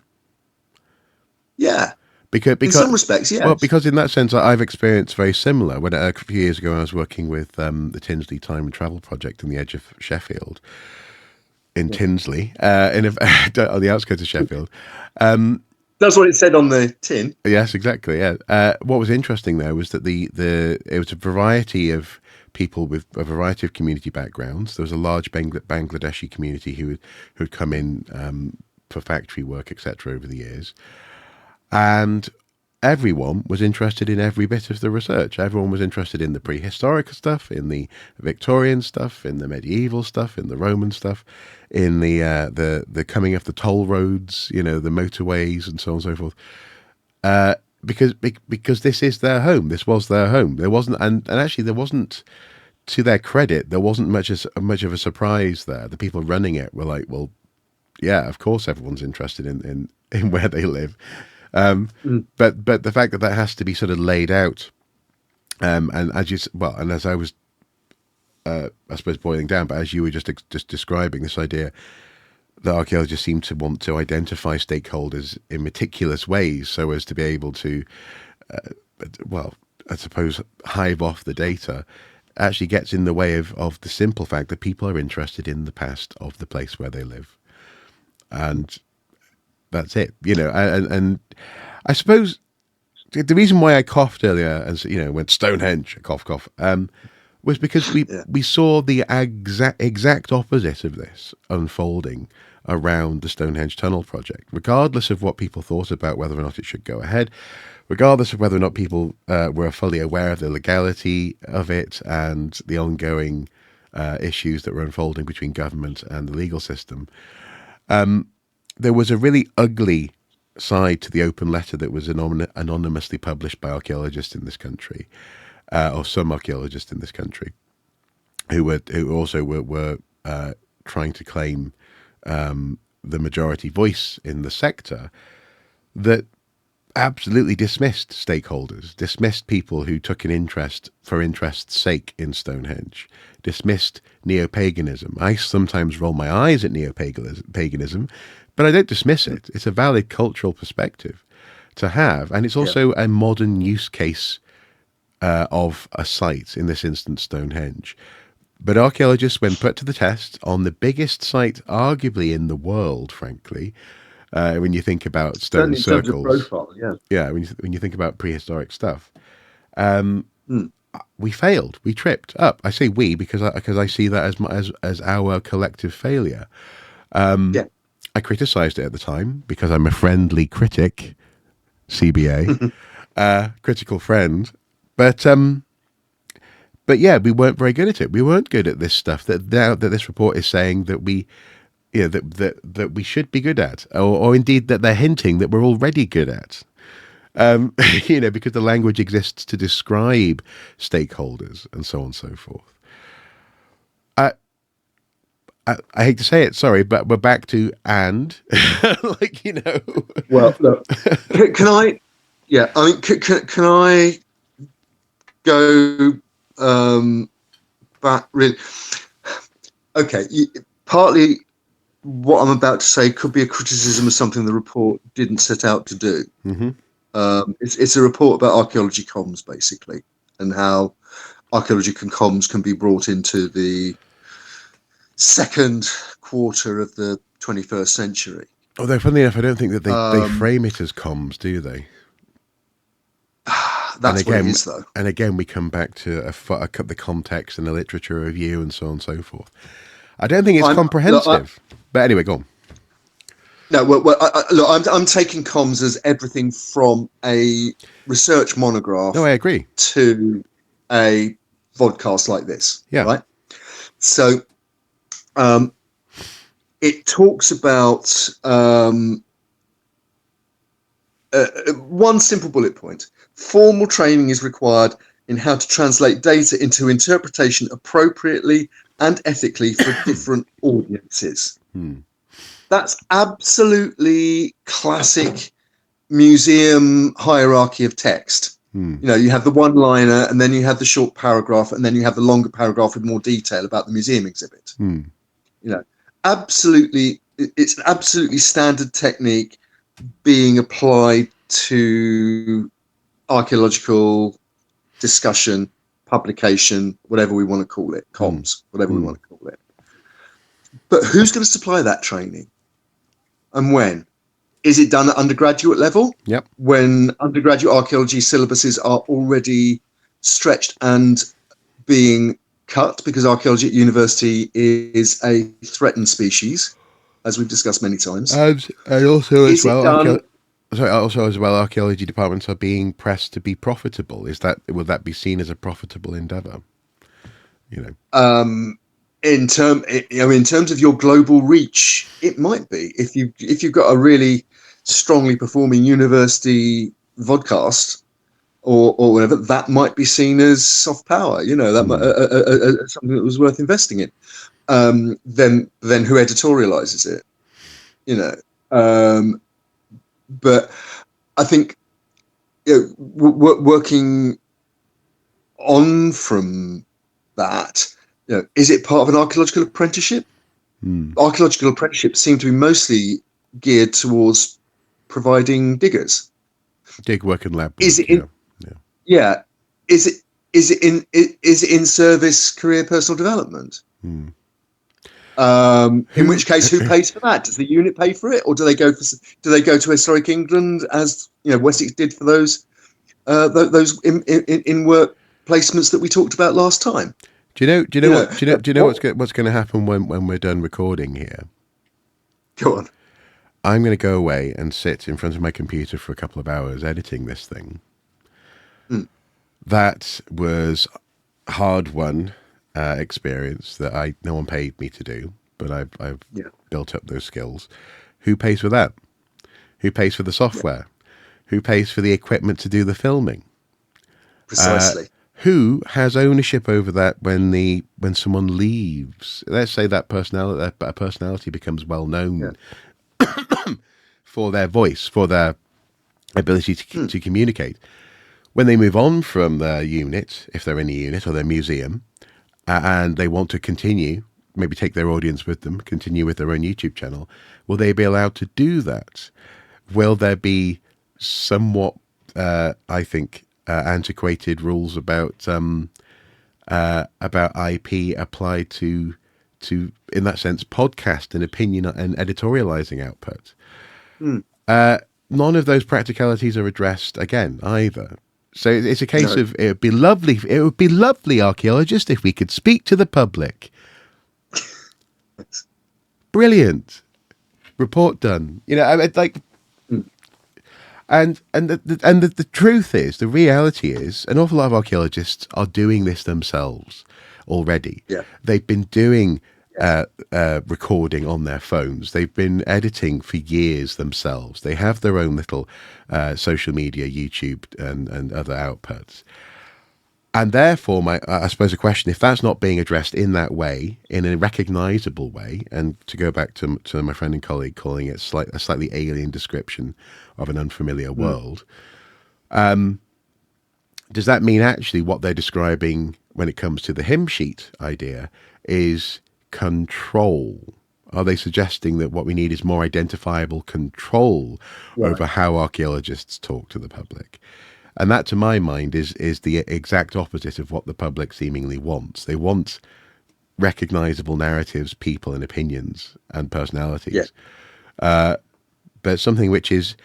Yeah. Because in some respects, yes. Well, because in that sense, I've experienced very similar. When a few years ago, I was working with the Tinsley Time and Travel project on the edge of Sheffield, in Tinsley, on the outskirts of Sheffield. That's what it said on the tin. Yes, exactly. Yeah. What was interesting there was that it was a variety of people with a variety of community backgrounds. There was a large Bangladeshi community who had come in for factory work, etc., over the years. And everyone was interested in every bit of the research. Everyone was interested in the prehistoric stuff, in the Victorian stuff, in the medieval stuff, in the Roman stuff, in the coming of the toll roads, the motorways, and so on and so forth. Because this is their home. This was their home. There wasn't, and actually there wasn't. To their credit, there wasn't much of a surprise there. The people running it were like, well, yeah, of course, everyone's interested in where they live. But the fact that has to be sort of laid out, and as I was, I suppose boiling down, but as you were just describing this idea, that archaeologists seem to want to identify stakeholders in meticulous ways so as to be able to, I suppose, hive off the data, actually gets in the way of the simple fact that people are interested in the past of the place where they live, and that's it, and I suppose the reason why I coughed earlier, as went Stonehenge, cough, was because we saw the exact opposite of this unfolding around the Stonehenge Tunnel project, regardless of what people thought about whether or not it should go ahead, regardless of whether or not people were fully aware of the legality of it and the ongoing issues that were unfolding between government and the legal system. There was a really ugly side to the open letter that was anonymously published by archaeologists in this country, or some archaeologists in this country, who also were trying to claim the majority voice in the sector, that absolutely dismissed stakeholders, dismissed people who took an interest for interest's sake in Stonehenge, dismissed neo-paganism. I sometimes roll my eyes at neo-paganism, but I don't dismiss it. It's a valid cultural perspective to have, and it's also a modern use case of a site, in this instance Stonehenge. But archaeologists, when put to the test on the biggest site arguably in the world, frankly, when you think about stone Certainly in circles, terms of profile, when you think about prehistoric stuff, we failed. We tripped up. I say we because I see that as our collective failure. Yeah. I criticised it at the time because I'm a friendly critic, CBA, critical friend. But yeah, we weren't very good at it. We weren't good at this stuff that now that this report is saying that we, that we should be good at, or indeed that they're hinting that we're already good at. Because the language exists to describe stakeholders and so on and so forth. I hate to say it, sorry, but we're back to Well, look, can I? Yeah, I mean, can I go back? Really? Okay. Partly, what I'm about to say could be a criticism of something the report didn't set out to do. Mm-hmm. It's a report about archaeology comms, basically, and how archaeology and comms can be brought into the second quarter of the 21st century. Although, funnily enough, I don't think that they frame it as comms, do they? That's what it is, though. And again, we come back to the context and the literature review and so on and so forth. I don't think it's comprehensive. But anyway, go on. No, look, I'm taking comms as everything from a research monograph. No, I agree. To a vodcast like this. Yeah. Right. So, it talks about one simple bullet point. Formal training is required in how to translate data into interpretation appropriately and ethically for different audiences. That's absolutely classic museum hierarchy of text. You have the one-liner, and then you have the short paragraph, and then you have the longer paragraph with more detail about the museum exhibit. Absolutely, it's an absolutely standard technique being applied to archaeological discussion, publication, whatever we want to call it, comms, whatever we want to call it. But who's going to supply that training? And when? Is it done at undergraduate level? Yep. When undergraduate archaeology syllabuses are already stretched and being cut because archaeology at university is a threatened species, as we've discussed many times. And also as well, archaeology departments are being pressed to be profitable. Will that be seen as a profitable endeavour? In terms of your global reach, it might be. If you've got a really strongly performing university vodcast or whatever, that might be seen as soft power. That might, something that was worth investing in. Then who editorializes it? But I think working on from that. Is it part of an archaeological apprenticeship? Archaeological apprenticeships seem to be mostly geared towards providing diggers. Dig work and lab. Is it in? Yeah. Is it in service career personal development? In which case, who pays for that? Does the unit pay for it, or do they go to Historic England as Wessex did for those in work placements that we talked about last time? Do you know what's going to happen when we're done recording here? Go on. I'm going to go away and sit in front of my computer for a couple of hours editing this thing. That was hard-won experience that no one paid me to do, but I've built up those skills. Who pays for that? Who pays for the software? Who pays for the equipment to do the filming? Precisely. Who has ownership over that when someone leaves? Let's say that personality becomes well known for their voice, for their ability to communicate. When they move on from their unit, if they're in a unit or their museum, and they want to continue, maybe take their audience with them, continue with their own YouTube channel, will they be allowed to do that? Will there be somewhat, I think, antiquated rules about IP applied to in that sense podcast and opinion and editorializing output? None of those practicalities are addressed again either. So it's a case of it would be lovely, archaeologist, if we could speak to the public. Brilliant. Report done. You know, I mean, like, and the truth is, the reality is, an awful lot of archaeologists are doing this themselves already. Yeah. They've been doing recording on their phones. They've been editing for years themselves. They have their own little social media, YouTube and other outputs. And therefore, I suppose a question, if that's not being addressed in that way, in a recognizable way, and to go back to my friend and colleague calling it a slightly alien description of an unfamiliar world, does that mean actually what they're describing when it comes to the hymn sheet idea is control? Are they suggesting that what we need is more identifiable control over how archaeologists talk to the public? And that, to my mind, is the exact opposite of what the public seemingly wants. They want recognizable narratives, people and opinions and personalities. Yeah. But something which is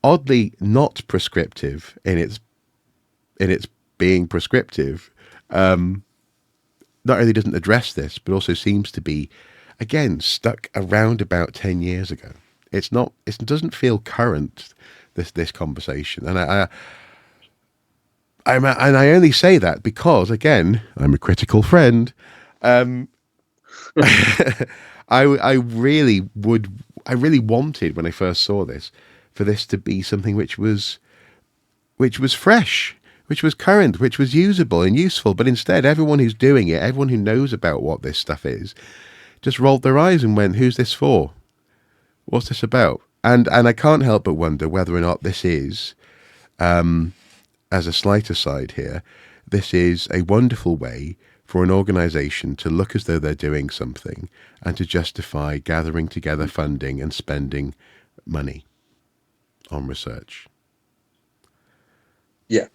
oddly not prescriptive in its being prescriptive, not only doesn't address this, but also seems to be, again, stuck around about 10 years ago. It doesn't feel current, this conversation. And I only say that because, again, I'm a critical friend. I really wanted, when I first saw this, for this to be something which was fresh, which was current, which was usable and useful. But instead, everyone who's doing it, everyone who knows about what this stuff is, just rolled their eyes and went, "Who's this for? What's this about?" And I can't help but wonder whether or not this is, as a slight aside here, this is a wonderful way for an organisation to look as though they're doing something and to justify gathering together funding and spending money on research. Yeah.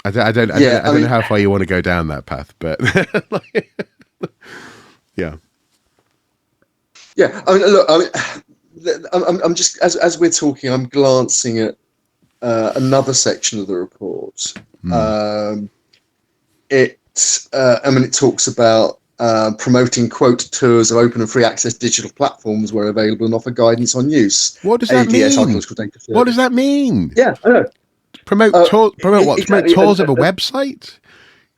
I don't know how far you want to go down that path, but yeah. Yeah. I mean, look, I'm just, as we're talking, I'm glancing at another section of the report. It talks about promoting, quote, tours of open and free access digital platforms where available and offer guidance on use. What does that mean? What does that mean? Yeah, I know. Promote what? Exactly. Promote tours of a website?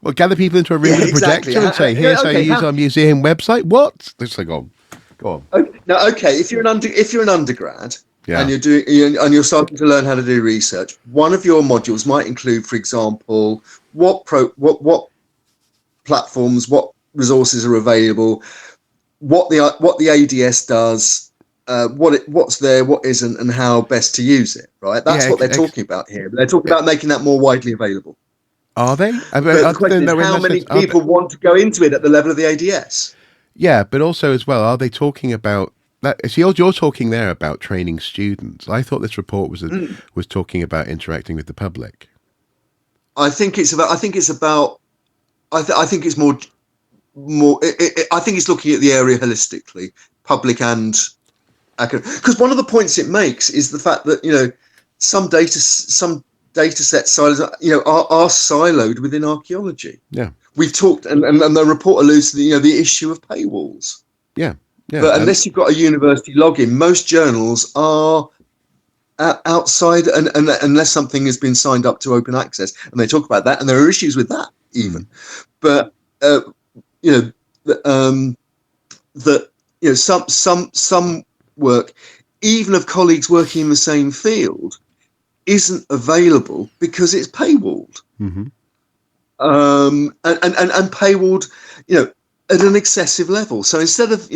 Well, gather people into a room with a projector and say, "Here's how you use our museum website." What? Let's go on. Okay. Now, if you're an undergrad, yeah, and you're starting to learn how to do research, one of your modules might include, for example, what platforms, what resources are available, what the ADS does, what's there, what isn't, and how best to use it. Right? That's what they're talking about here. They're talking about making that more widely available. Are they? The question is how many people want to go into it at the level of the ADS? Yeah, but also as well, are they talking about that? So you're talking there about training students. I thought this report was talking about interacting with the public. I think it's more. I think it's looking at the area holistically, public and academic. Because one of the points it makes is the fact that some data set silos are siloed within archaeology. Yeah, we've talked, and the report alludes to the issue of paywalls. Yeah. But unless you've got a university login, most journals are outside, and unless something has been signed up to open access, and they talk about that, and there are issues with that even. But some work, even of colleagues working in the same field, isn't available because it's paywalled. Mm-hmm. And paywalled, at an excessive level. So instead of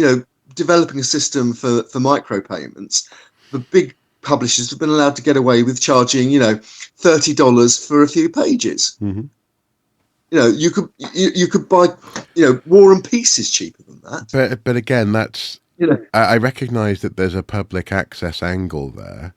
developing a system for micropayments, the big publishers have been allowed to get away with charging $30 for a few pages. Mm-hmm. You could buy War and Peace is cheaper than that. But again, that's I recognise that there's a public access angle there,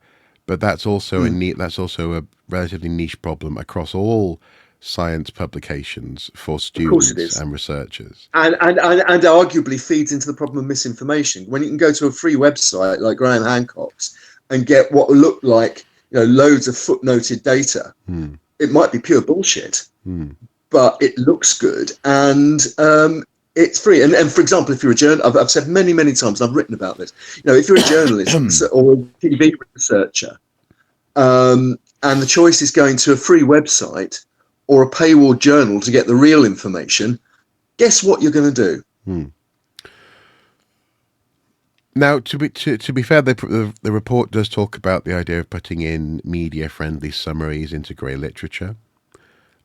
but that's also a relatively niche problem across all science publications for students and researchers, and arguably feeds into the problem of misinformation. When you can go to a free website like Graham Hancock's and get what look like loads of footnoted data. It might be pure bullshit, but it looks good, and it's free. And for example, if you're a journalist, I've said many times, and I've written about this. If you're a journalist or a TV researcher, and the choice is going to a free website or a paywall journal to get the real information, guess what you're going to do? Now, to be fair, the report does talk about the idea of putting in media-friendly summaries into grey literature.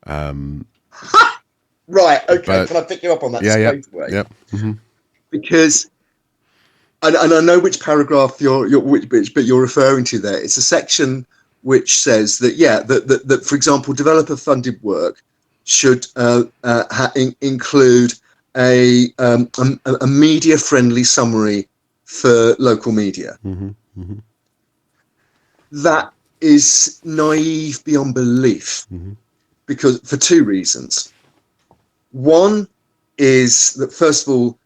Right, okay, can I pick you up on that straight away? Yep. Mm-hmm. Because, and I know which paragraph but you're referring to there. It's a section which says that, that for example, developer-funded work should include a media-friendly summary for local media. That is naive beyond belief, because for two reasons. One is that, first of all,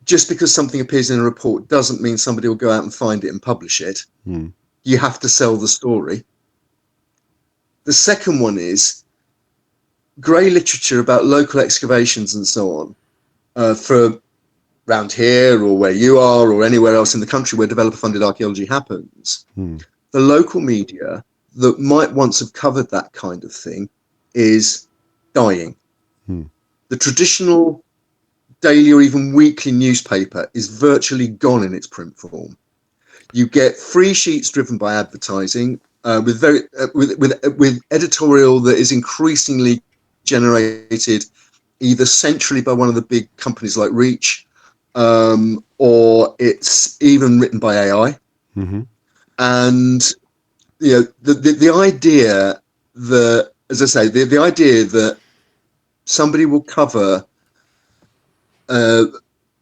just because something appears in a report doesn't mean somebody will go out and find it and publish it. You have to sell the story. The second one is grey literature about local excavations and so on, for around here or where you are or anywhere else in the country where developer-funded archaeology happens. The local media that might once have covered that kind of thing is dying. The traditional daily or even weekly newspaper is virtually gone in its print form. You get free sheets driven by advertising, with editorial that is increasingly generated either centrally by one of the big companies like Reach, or it's even written by AI. And the idea that, as I say, the idea that somebody will cover an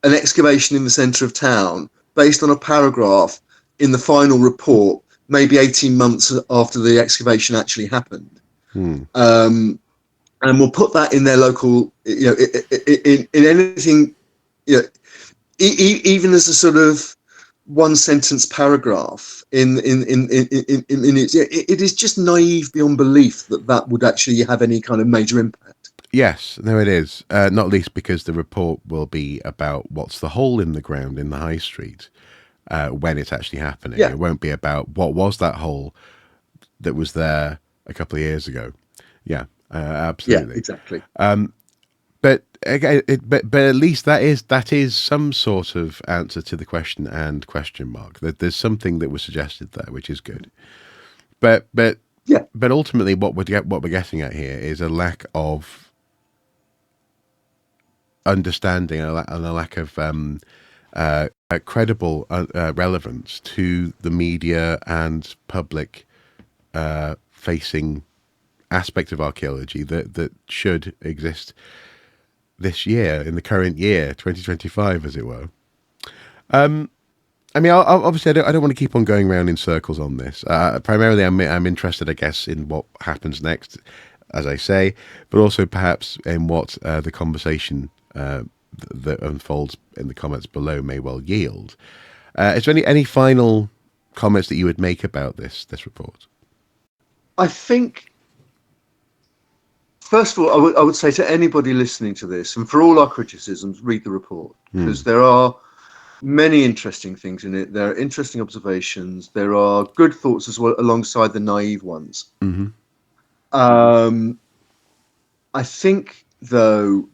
excavation in the centre of town based on a paragraph in the final report, maybe 18 months after the excavation actually happened, and we'll put that in their local, in anything, even as a sort of one sentence paragraph in it is just naive beyond belief that would actually have any kind of major impact. Yes, no, it is. Not least because the report will be about what's the hole in the ground in the high street when it's actually happening. It won't be about what was that hole that was there a couple of years ago. Absolutely. Yeah, exactly. But again, but at least that is some sort of answer to the question and question mark. That there's something that was suggested there, which is good. But ultimately, what we're getting at here is a lack of understanding and a lack of credible relevance to the media and public facing aspect of archaeology that should exist this year, in the current year, 2025, as it were. I mean, obviously, I don't want to keep on going around in circles on this. Primarily, I'm interested, I guess, in what happens next, as I say, but also perhaps in what the conversation that unfolds in the comments below may well yield. Is there any final comments that you would make about this report? I think, first of all, I would say to anybody listening to this, and for all our criticisms, read the report, because there are many interesting things in it. There are interesting observations. There are good thoughts as well, alongside the naive ones. I think, though,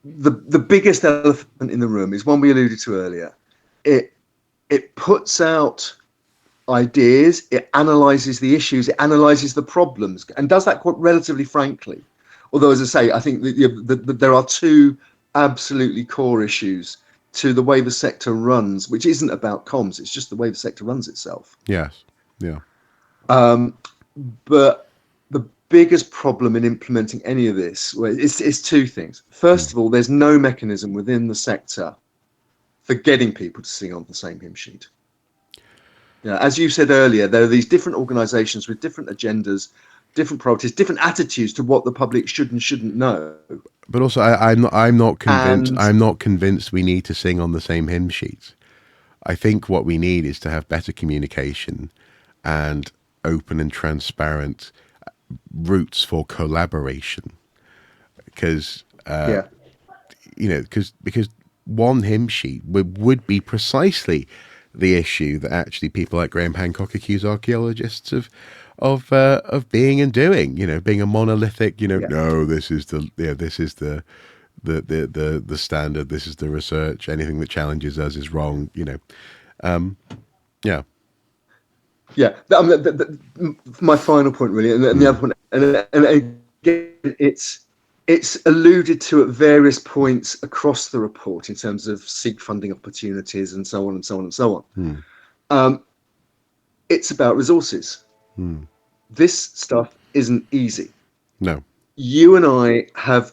the biggest elephant in the room is one we alluded to earlier. It puts out ideas, it analyzes the issues, it analyzes the problems, and does that quite relatively frankly. Although, as I say, I think that there are two absolutely core issues to the way the sector runs, which isn't about comms, it's just the way the sector runs itself. Yes. Yeah. But the biggest problem in implementing any of this is two things. First of all, there's no mechanism within the sector for getting people to sing on the same hymn sheet. As you said earlier, there are these different organizations with different agendas, different priorities, different attitudes to what the public should and shouldn't know. But also, I'm not convinced. I'm not convinced we need to sing on the same hymn sheet. I think what we need is to have better communication and open and transparent routes for collaboration. Because Yeah. because one hymn sheet would be precisely the issue that actually people like Graham Hancock accuse archaeologists of being and doing. Being a monolithic. Yeah. No, this is the standard. This is the research. Anything that challenges us is wrong. Yeah. Yeah. My final point, really, and the other point, and again, it's alluded to at various points across the report in terms of seek funding opportunities and so on and so on and so on. It's about resources. This stuff isn't easy. No. You and I have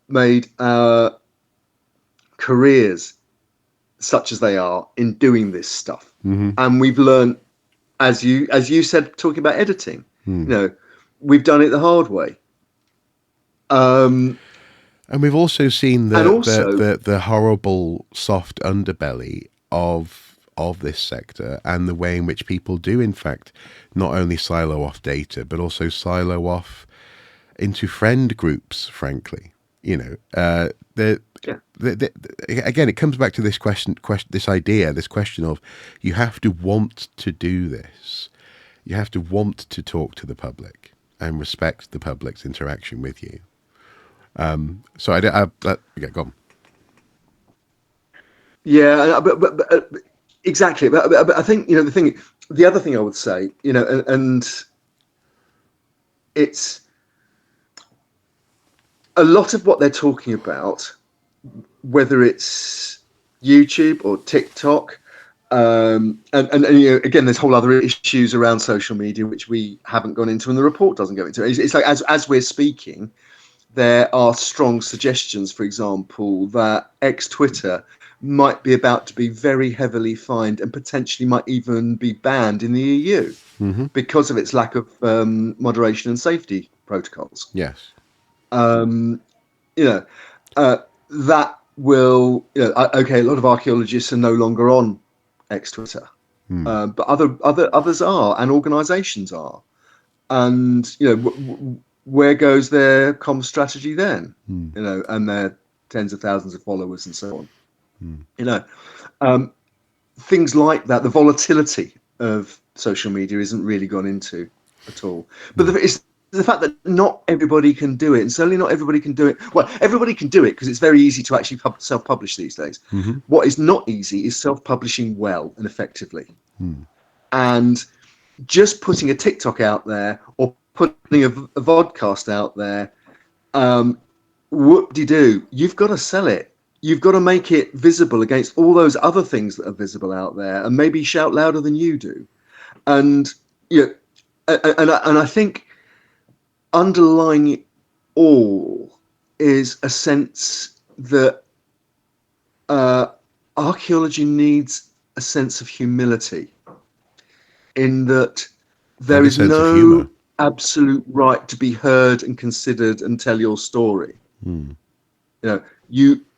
made our careers such as they are in doing this stuff, and we've learned, as you said, talking about editing. We've done it the hard way. And we've also seen And also, the horrible soft underbelly of this sector, and the way in which people do, in fact, not only silo off data, but also silo off into friend groups, frankly. Again, it comes back to this this question of, you have to want to do this. You have to want to talk to the public and respect the public's interaction with you. So yeah, go on. Yeah, but exactly. But I think the other thing I would say, and it's a lot of what they're talking about, whether it's YouTube or TikTok, and again, there's whole other issues around social media which we haven't gone into, and the report doesn't go into. It's like as we're speaking, there are strong suggestions, for example, that ex-Twitter might be about to be very heavily fined and potentially might even be banned in the EU because of its lack of moderation and safety protocols. Yes. That will, okay, a lot of archaeologists are no longer on ex-Twitter, but others are, and organisations are, and where goes their comm strategy then? And their tens of thousands of followers and so on. Things like that, the volatility of social media isn't really gone into at all. But it's the fact that not everybody can do it, and certainly not everybody can do it. Well, everybody can do it because it's very easy to actually self-publish these days. What is not easy is self-publishing well and effectively. And just putting a TikTok out there or putting a vodcast out there, whoop-de-doo, you've got to sell it. You've got to make it visible against all those other things that are visible out there, and maybe shout louder than you do. And and I think underlying it all is a sense that archaeology needs a sense of humility, in that there is no absolute right to be heard and considered and tell your story.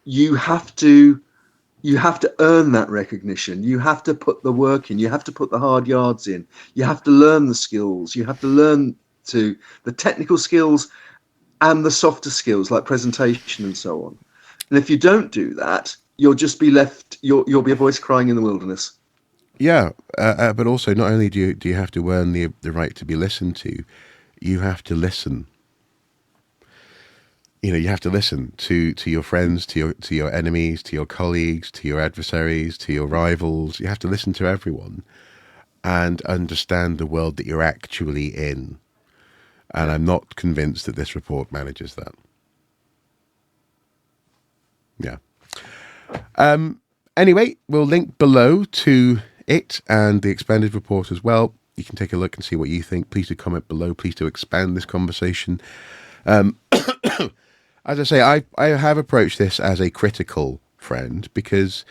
You have to earn that recognition. You have to put the work in. You have to put the hard yards in. You have to learn the skills. You have to learn the technical skills and the softer skills like presentation and so on. And if you don't do that, you'll just be left. You'll be a voice crying in the wilderness. Yeah, but also, not only do you have to earn the right to be listened to, you have to listen. You have to listen to your friends, to your enemies, to your colleagues, to your adversaries, to your rivals. You have to listen to everyone and understand the world that you're actually in. And I'm not convinced that this report manages that. Yeah. Anyway, we'll link below to it and the expanded report as well. You can take a look and see what you think. Please do comment below. Please do expand this conversation. As I say, I have approached this as a critical friend, because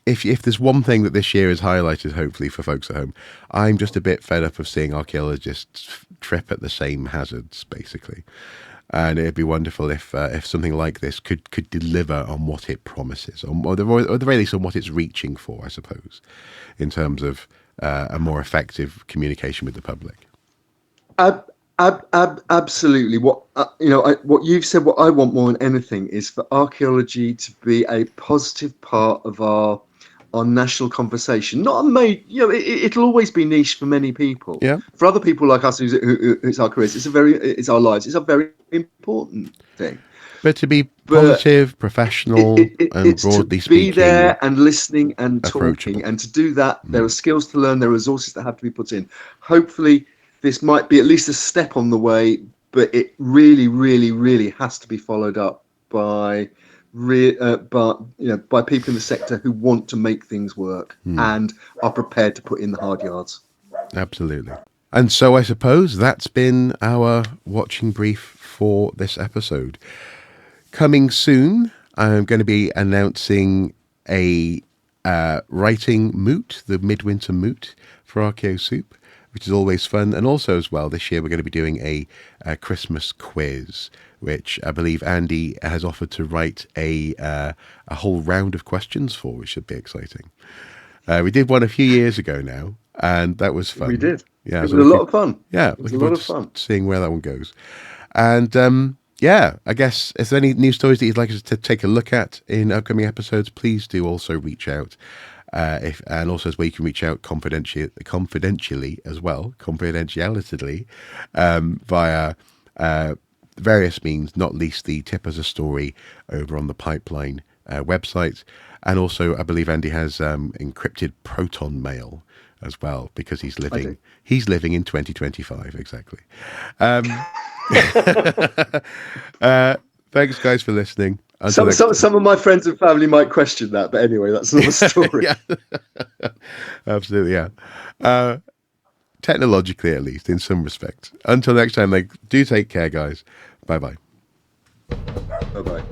if there's one thing that this year has highlighted, hopefully for folks at home, I'm just a bit fed up of seeing archaeologists trip at the same hazards, basically. And it'd be wonderful if something like this could deliver on what it promises, or the very least on what it's reaching for, I suppose, in terms of a more effective communication with the public. Absolutely. What what you've said, what I want more than anything is for archaeology to be a positive part of our national conversation. Not a made, it'll always be niche for many people. Yeah. For other people like us, who's our careers, it's our lives. It's a very important thing. But to be positive, professional, and it's broadly to be speaking, there and listening and approachable. talking, and to do that, there are skills to learn, there are resources that have to be put in. Hopefully, this might be at least a step on the way, but it really, really, really has to be followed up by by people in the sector who want to make things work and are prepared to put in the hard yards. Absolutely. And so I suppose that's been our watching brief for this episode. Coming soon, I'm going to be announcing a writing moot, the midwinter moot for Archaeo Soup, which is always fun. And also as well, this year we're going to be doing a Christmas quiz, which I believe Andy has offered to write a whole round of questions for, which should be exciting. We did one a few years ago now, and that was fun. We did. Yeah, it was a lot of fun. Yeah, it was a lot of fun. Seeing where that one goes. And yeah, I guess if there's any news stories that you'd like us to take a look at in upcoming episodes, please do also reach out. And also as well, you can reach out confidentially as well, confidentially, via various means, not least the Tip as a Story over on the Pipeline website. And also, I believe Andy has encrypted Proton Mail as well, because he's living in 2025, exactly. Thanks, guys, for listening. Some of my friends and family might question that, but anyway, that's another story. Yeah. Absolutely, yeah. Technologically, at least, in some respects. Until next time, do take care, guys. Bye-bye. Bye-bye.